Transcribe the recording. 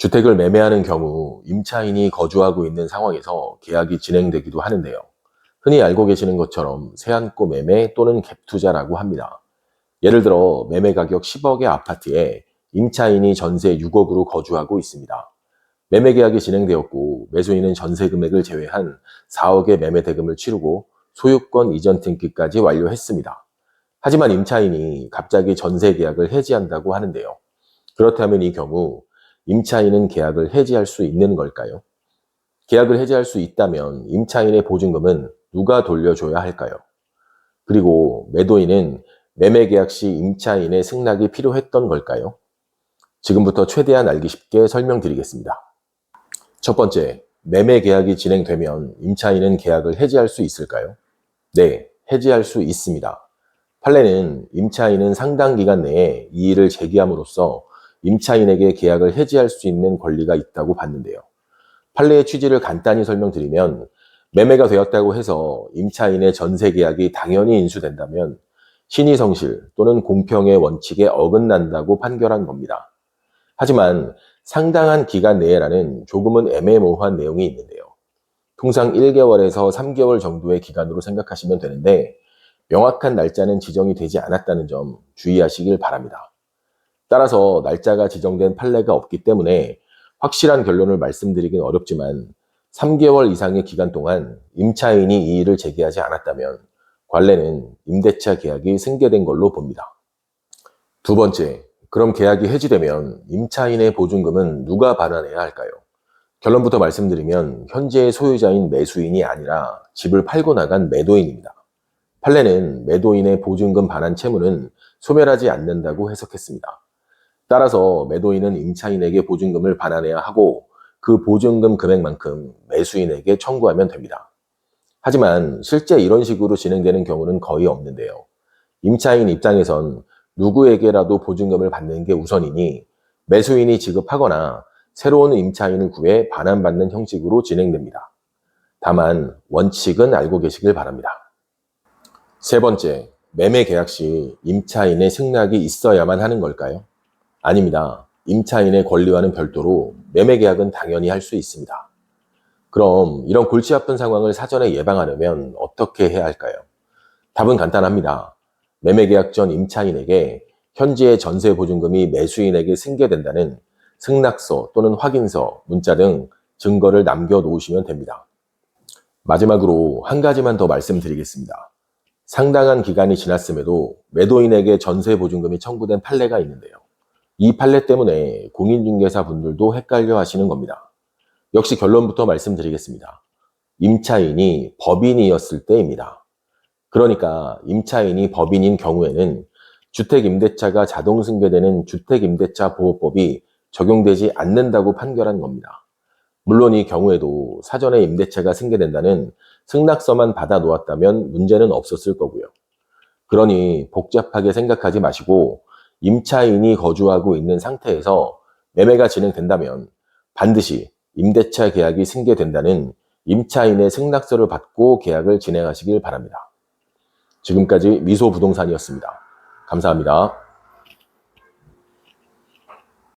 주택을 매매하는 경우 임차인이 거주하고 있는 상황에서 계약이 진행되기도 하는데요. 흔히 알고 계시는 것처럼 세안고 매매 또는 갭투자라고 합니다. 예를 들어 매매 가격 10억의 아파트에 임차인이 전세 6억으로 거주하고 있습니다. 매매 계약이 진행되었고 매수인은 전세 금액을 제외한 4억의 매매 대금을 치르고 소유권 이전 등기까지 완료했습니다. 하지만 임차인이 갑자기 전세 계약을 해지한다고 하는데요. 그렇다면 이 경우 임차인은 계약을 해지할 수 있는 걸까요? 계약을 해지할 수 있다면 임차인의 보증금은 누가 돌려줘야 할까요? 그리고 매도인은 매매 계약 시 임차인의 승낙이 필요했던 걸까요? 지금부터 최대한 알기 쉽게 설명드리겠습니다. 첫 번째, 매매 계약이 진행되면 임차인은 계약을 해지할 수 있을까요? 네, 해지할 수 있습니다. 판례는 임차인은 상당 기간 내에 이의를 제기함으로써 임차인에게 계약을 해지할 수 있는 권리가 있다고 봤는데요. 판례의 취지를 간단히 설명드리면 매매가 되었다고 해서 임차인의 전세 계약이 당연히 인수된다면 신의성실 또는 공평의 원칙에 어긋난다고 판결한 겁니다. 하지만 상당한 기간 내에라는 조금은 애매모호한 내용이 있는데요. 통상 1개월에서 3개월 정도의 기간으로 생각하시면 되는데 명확한 날짜는 지정이 되지 않았다는 점 주의하시길 바랍니다. 따라서 날짜가 지정된 판례가 없기 때문에 확실한 결론을 말씀드리긴 어렵지만 3개월 이상의 기간 동안 임차인이 이의를 제기하지 않았다면 관례는 임대차 계약이 승계된 걸로 봅니다. 두 번째, 그럼 계약이 해지되면 임차인의 보증금은 누가 반환해야 할까요? 결론부터 말씀드리면 현재의 소유자인 매수인이 아니라 집을 팔고 나간 매도인입니다. 판례는 매도인의 보증금 반환 채무는 소멸하지 않는다고 해석했습니다. 따라서 매도인은 임차인에게 보증금을 반환해야 하고 그 보증금 금액만큼 매수인에게 청구하면 됩니다. 하지만 실제 이런 식으로 진행되는 경우는 거의 없는데요. 임차인 입장에선 누구에게라도 보증금을 받는 게 우선이니 매수인이 지급하거나 새로운 임차인을 구해 반환받는 형식으로 진행됩니다. 다만 원칙은 알고 계시길 바랍니다. 세 번째, 매매 계약 시 임차인의 승낙이 있어야만 하는 걸까요? 아닙니다. 임차인의 권리와는 별도로 매매 계약은 당연히 할 수 있습니다. 그럼 이런 골치 아픈 상황을 사전에 예방하려면 어떻게 해야 할까요? 답은 간단합니다. 매매 계약 전 임차인에게 현재의 전세 보증금이 매수인에게 승계된다는 승낙서 또는 확인서, 문자 등 증거를 남겨놓으시면 됩니다. 마지막으로 한 가지만 더 말씀드리겠습니다. 상당한 기간이 지났음에도 매도인에게 전세 보증금이 청구된 판례가 있는데요. 이 판례 때문에 공인중개사 분들도 헷갈려 하시는 겁니다. 역시 결론부터 말씀드리겠습니다. 임차인이 법인이었을 때입니다. 그러니까 임차인이 법인인 경우에는 주택임대차가 자동 승계되는 주택임대차 보호법이 적용되지 않는다고 판결한 겁니다. 물론 이 경우에도 사전에 임대차가 승계된다는 승낙서만 받아 놓았다면 문제는 없었을 거고요. 그러니 복잡하게 생각하지 마시고 임차인이 거주하고 있는 상태에서 매매가 진행된다면 반드시 임대차 계약이 승계된다는 임차인의 승낙서를 받고 계약을 진행하시길 바랍니다. 지금까지 미소부동산이었습니다. 감사합니다.